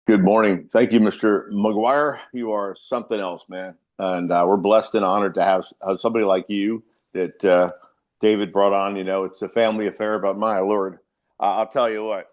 Good morning. Thank you, Mr. McGuire. You are something else, man. And we're blessed and honored to have somebody like you that David brought on. You know, it's a family affair, but my Lord, I'll tell you what,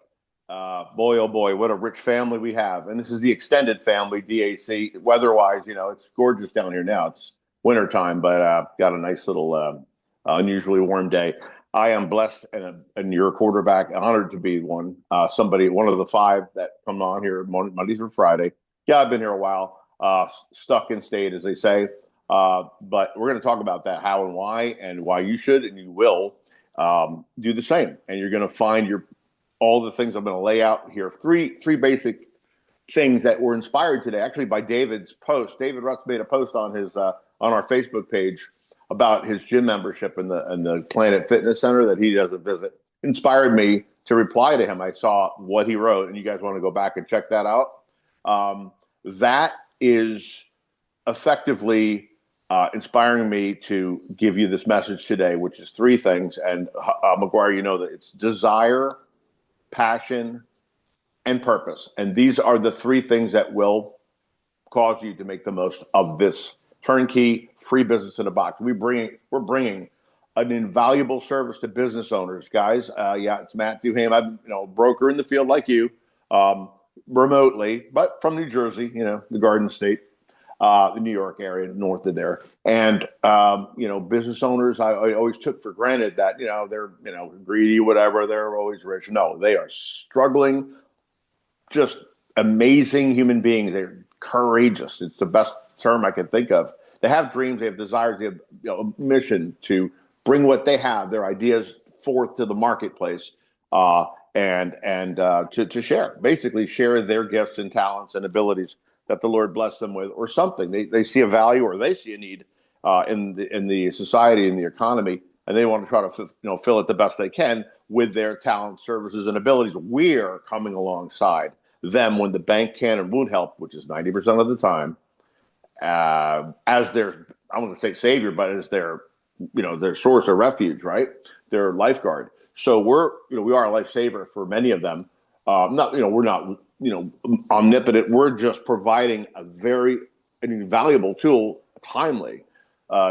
boy, oh boy, what a rich family we have. And this is the extended family, DAC. Weather-wise, you know, it's gorgeous down here now. It's wintertime, but got a nice little unusually warm day. I am blessed and you're a quarterback, honored to be one. One of the five that come on here Monday through Friday. Yeah, I've been here a while, stuck in state, as they say. But we're going to talk about that, how and why you should and you will do the same. And you're going to find all the things I'm going to lay out here. Three basic things that were inspired today, actually by David's post. David Russ made a post on his on our Facebook page about his gym membership in the Planet Fitness Center that he doesn't visit. Inspired me to reply to him. I saw what he wrote, and you guys want to go back and check that out. That is effectively inspiring me to give you this message today, which is three things. And McGuire, you know that it's desire, passion, and purpose. And these are the three things that will cause you to make the most of this turnkey free business in a box. We're bringing an invaluable service to business owners, guys. Yeah, it's Matt Duham. I'm a broker in the field like you, remotely, but from New Jersey, the Garden State, the New York area, north of there. And business owners, I always took for granted that they're greedy, whatever. They're always rich. No, they are struggling. Just amazing human beings. They're courageous. It's the best term I can think of. They have dreams, they have desires, they have a mission to bring what they have, their ideas, forth to the marketplace, and to share, basically share their gifts and talents and abilities that the Lord blessed them with, or something. They see a value or they see a need in the society, in the economy, and they want to try to fill it the best they can with their talents, services, and abilities. We're coming alongside them when the bank can and won't help, which is 90% of the time, as their, I want to say savior, but as their source of refuge, right? Their lifeguard. So we are a lifesaver for many of them. We're not omnipotent. We're just providing an invaluable tool, a timely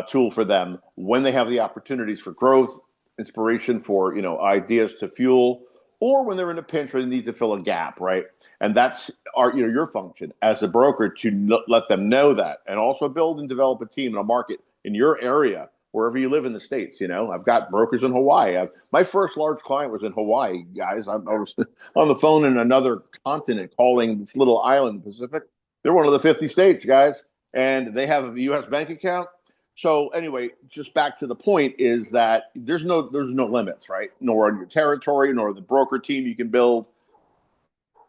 tool for them when they have the opportunities for growth, inspiration, for ideas to fuel, or when they're in a pinch where they need to fill a gap, right? And that's your function as a broker to let them know that, and also build and develop a team and a market in your area, wherever you live in the States. I've got brokers in Hawaii. My first large client was in Hawaii, guys. I was on the phone in another continent calling this little island in the Pacific. They're one of the 50 states, guys, and they have a U.S. bank account. So anyway, just back to the point is that there's no limits, right? Nor on your territory, nor the broker team you can build.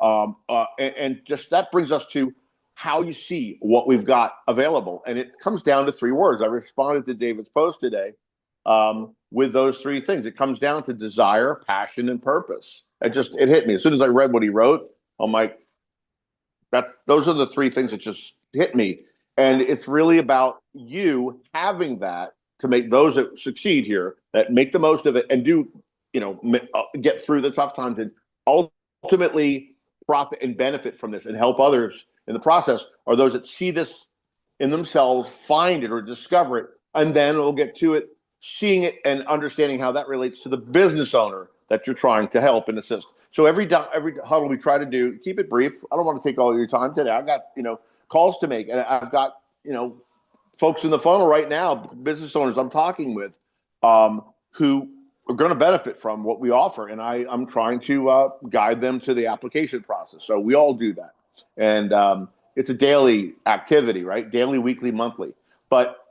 And just that brings us to how you see what we've got available. And it comes down to three words. I responded to David's post today with those three things. It comes down to desire, passion, and purpose. It hit me. As soon as I read what he wrote, I'm like, those are the three things that just hit me. And it's really about you having that to make those that succeed here, that make the most of it and do, get through the tough times and ultimately profit and benefit from this and help others in the process, are those that see this in themselves, find it or discover it, and then we'll get to it, seeing it and understanding how that relates to the business owner that you're trying to help and assist. So every huddle we try to do, keep it brief. I don't want to take all your time today. I've got, calls to make, and I've got, folks in the funnel right now, business owners I'm talking with, who are going to benefit from what we offer. And I'm trying to guide them to the application process. So we all do that. And it's a daily activity, right? Daily, weekly, monthly. But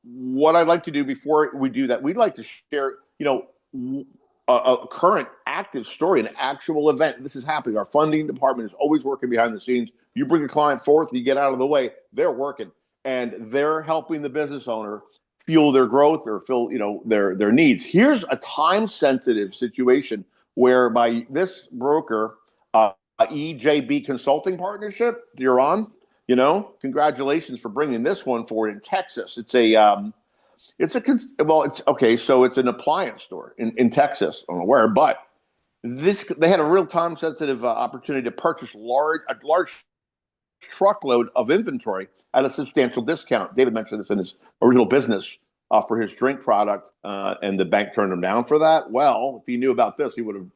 what I'd like to do before we do that, we'd like to share, a current active story, an actual event. This is happening. Our funding department is always working behind the scenes. You bring a client forth, you get out of the way, they're working. And they're helping the business owner fuel their growth or fill, their needs. Here's a time-sensitive situation whereby this broker, EJB Consulting Partnership, you're on, congratulations for bringing this one forward in Texas. It's an appliance store in Texas. I don't know where, but They had a real time sensitive opportunity to purchase a large truckload of inventory at a substantial discount. David mentioned this in his original business for his drink product, and the bank turned him down for that. Well, if he knew about this, he would have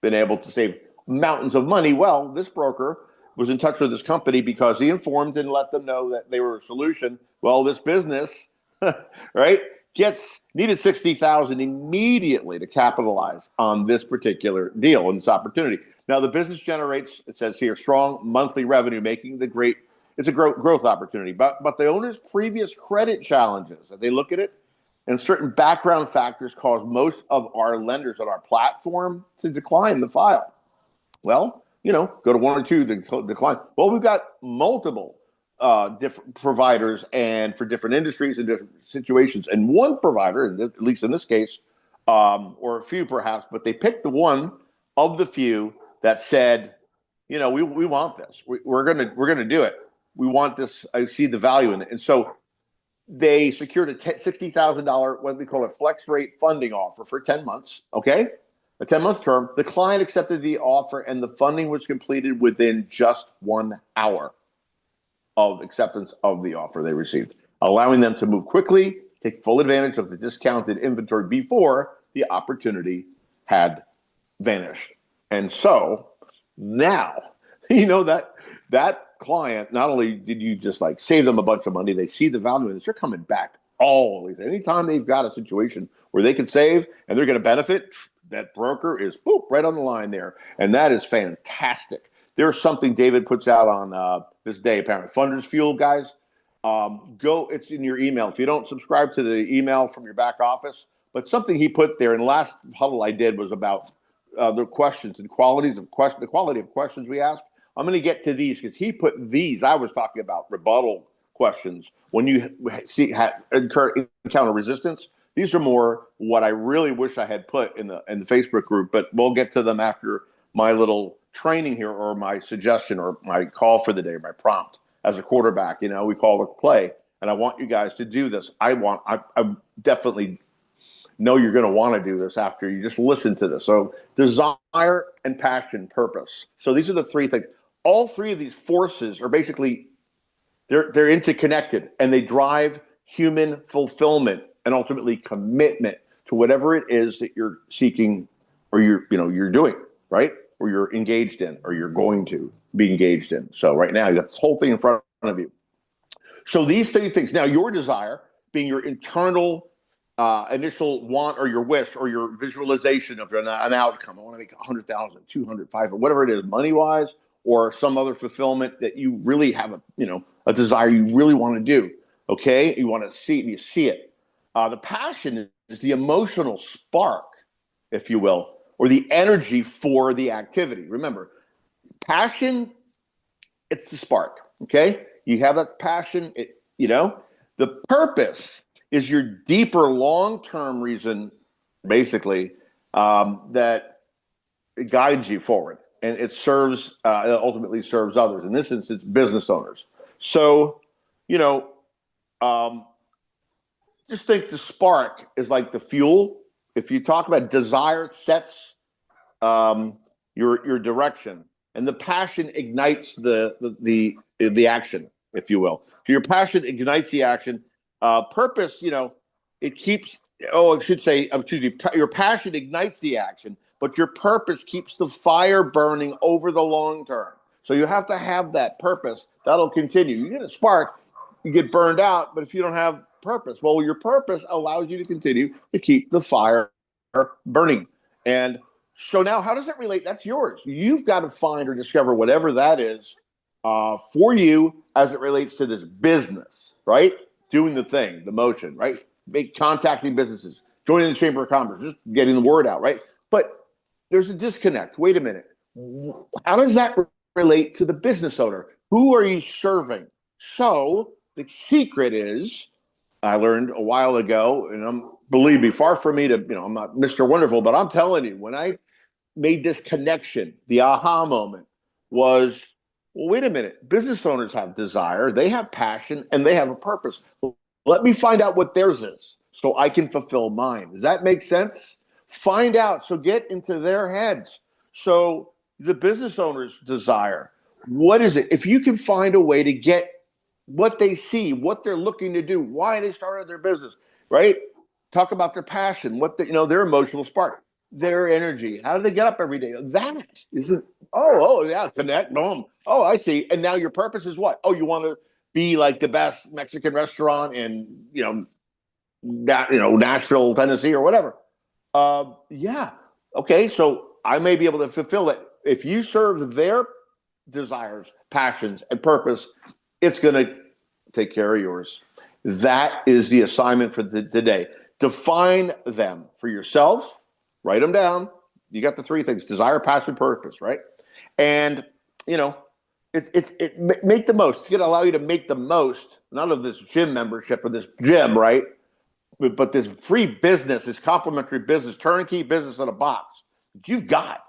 been able to save mountains of money. Well, this broker was in touch with this company because he informed and let them know that they were a solution. Well, this business, right, needed $60,000 immediately to capitalize on this particular deal and this opportunity. Now, the business generates, it says here, strong monthly revenue, making it's a growth opportunity. But the owner's previous credit challenges, they look at it, and certain background factors cause most of our lenders on our platform to decline the file. Well, go to one or two that decline. Well, we've got multiple different providers and for different industries and different situations. And one provider, at least in this case, or a few perhaps, but they picked the one of the few that said, we want this. We're gonna do it. We want this. I see the value in it. And so they secured a $60,000, what we call a flex rate funding offer for 10 months. Okay. A 10-month term. The client accepted the offer and the funding was completed within just 1 hour of acceptance of the offer they received, allowing them to move quickly, take full advantage of the discounted inventory before the opportunity had vanished. And so now, that client, not only did you just like save them a bunch of money, they see the value in it, they're coming back always. Anytime they've got a situation where they can save and they're going to benefit, that broker is right on the line there. And that is fantastic. There's something David puts out on this day, apparently. Funders Fuel, guys. It's in your email. If you don't subscribe to the email from your back office, but something he put there in the last huddle I did was about the questions and the quality of questions we ask. I'm going to get to these because he put these. I was talking about rebuttal questions. When you encounter resistance, these are more what I really wish I had put in the Facebook group, but we'll get to them after my little training here, or my suggestion, or my call for the day, or my prompt as a quarterback. We call the play, and I want you guys to do this. I definitely know you're going to want to do this after you just listen to this. So desire and passion, purpose. So these are the three things. All three of these forces are basically, they're interconnected, and they drive human fulfillment and ultimately commitment to whatever it is that you're seeking, or you're doing, right? Or you're engaged in, or you're going to be engaged in. So right now you got this whole thing in front of you. So these three things. Now, your desire being your internal initial want, or your wish, or your visualization of an outcome. I want to make 100,000, 200, 500, whatever it is, money wise, or some other fulfillment that you really have a desire you really want to do. Okay, you want to see it, and you see it. The passion is the emotional spark, if you will, or the energy for the activity. Remember, passion, it's the spark. Okay, you have that passion. The purpose is your deeper, long-term reason, basically, that it guides you forward, and it ultimately serves others. In this instance, business owners. So, just think the spark is like the fuel. If you talk about desire, it sets your direction, and the passion ignites the action, if you will. So your passion ignites the action. Purpose, it keeps. I should say, your passion ignites the action, but your purpose keeps the fire burning over the long term. So you have to have that purpose. That'll continue. You get a spark, you get burned out, but if you don't have purpose, well, your purpose allows you to continue to keep the fire burning. And so now, how does that relate? That's yours. You've got to find or discover whatever that is for you as it relates to this business, right? Doing the thing, the motion, right? Contacting businesses, joining the Chamber of Commerce, just getting the word out, right? But there's a disconnect. Wait a minute. How does that relate to the business owner? Who are you serving? So the secret is, I learned a while ago, and believe me, far from me to, I'm not Mr. Wonderful, but I'm telling you, when I made this connection, the aha moment was, well, wait a minute. Business owners have desire, they have passion, and they have a purpose. Let me find out what theirs is so I can fulfill mine. Does that make sense? Find out. So get into their heads. So the business owner's desire, what is it? If you can find a way to get what they see, what they're looking to do, why they started their business, right? Talk about their passion, what their emotional spark, their energy. How do they get up every day? That isn't. Oh yeah, connect. Boom. Oh, I see. And now your purpose is what? Oh, you want to be like the best Mexican restaurant in Nashville, Tennessee, or whatever. Yeah. Okay. So I may be able to fulfill it if you serve their desires, passions, and purpose. It's going to take care of yours. That is the assignment for today. Define them for yourself. Write them down. You got the three things: desire, passion, purpose, right? And make the most. It's going to allow you to make the most, not of this gym membership or this gym, right? But this free business, this complimentary business, turnkey business in a box that you've got.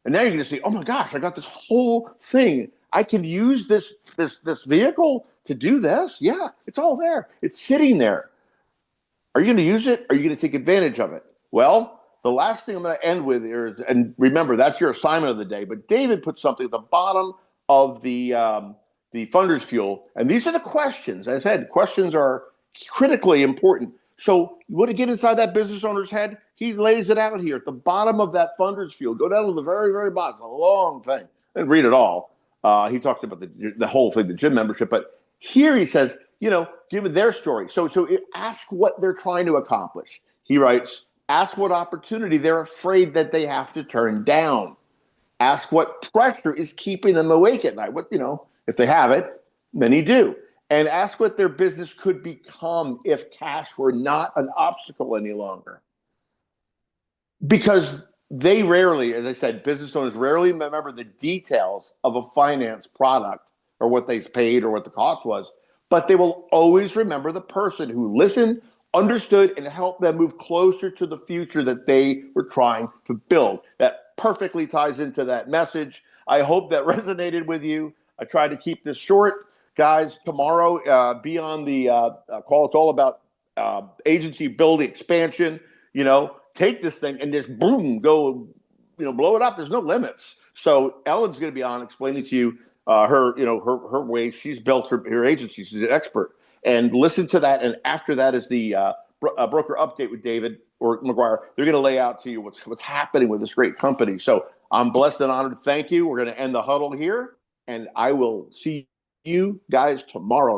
And now you're going to say, oh my gosh, I got this whole thing. I can use this vehicle to do this. Yeah, it's all there. It's sitting there. Are you going to use it? Are you going to take advantage of it? Well, the last thing I'm going to end with here is, and remember, that's your assignment of the day, but David put something at the bottom of the Funders Fuel. And these are the questions. As I said, questions are critically important. So you want to get inside that business owner's head? He lays it out here at the bottom of that Funders Fuel. Go down to the very, very bottom. It's a long thing. And read it all. He talks about the whole thing, the gym membership. But here he says, give it their story. So ask what they're trying to accomplish. He writes, ask what opportunity they're afraid that they have to turn down. Ask what pressure is keeping them awake at night. If they have it, many do. And ask what their business could become if cash were not an obstacle any longer. Because they rarely, as I said, business owners rarely remember the details of a finance product or what they paid or what the cost was, but they will always remember the person who listened, understood, and helped them move closer to the future that they were trying to build. That perfectly ties into that message. I hope that resonated with you. I tried to keep this short. Guys, tomorrow, be on the call. It's all about agency building, expansion. Take this thing and just boom, go, blow it up. There's no limits. So Ellen's going to be on explaining to you her way. She's built her agency. She's an expert. And listen to that. And after that is the broker update with David or McGuire. They're going to lay out to you what's happening with this great company. So I'm blessed and honored. Thank you. We're going to end the huddle here, and I will see you guys tomorrow.